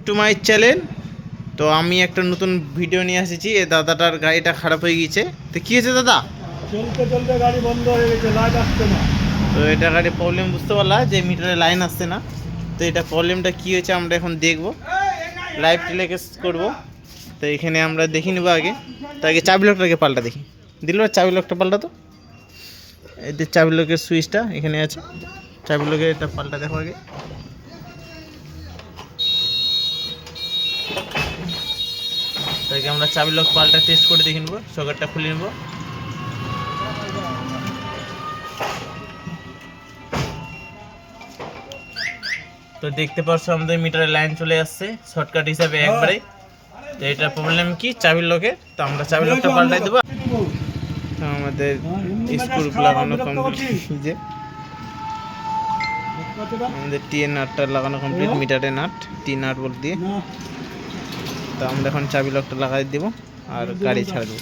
To my channel. তো আমি একটা নতুন ভিডিও নিয়ে এসেছি। এই দাদাটার গাড়িটা খারাপ হয়ে গিয়েছে। তো কী হয়েছে দাদা? চলতে চলতে গাড়ি বন্ধ হয়ে গেছে, লাইট আসছে না। তো এটা গাড়ির প্রবলেম বুঝতে পারলা যে মিটারে লাইন আসছে না। তো এটা প্রবলেমটা কী হয়েছে আমরা এখন দেখব, লাইভ টেলিকাস্ট করব। তো এখানে আমরা দেখে নেবো আগে। তো আগে চাবি লকটাকে পাল্টা দেখি। দিল চাবি লকটা পাল্টা। তো এই যে চাবি লকের সুইচটা এখানে আছে, চাবি লকের এটা পাল্টা দেখো আগে। তাকে আমরা চাবি লক পাল্টা টেস্ট করে দেখে নেবো, সকেটটা খুলে নেবো। তো দেখতে পাচ্ছ আমাদের মিটারে লাইন চলে আসছে শর্টকাট হিসাবে একবারে। তো এটা প্রবলেম কি চাবির লকের। তো আমরা চাবি লকটা পাল্টাই দেবো। তো আমাদের স্ক্রু লাগানো কমপ্লিট, যে আমাদের টিএন নাটটা লাগানো কমপ্লিট, মিটারে নাট টি নাট বল দিয়ে। তো আমরা এখন চাবি লকটা লাগাই দেবো আর গাড়ি ছাড়বো।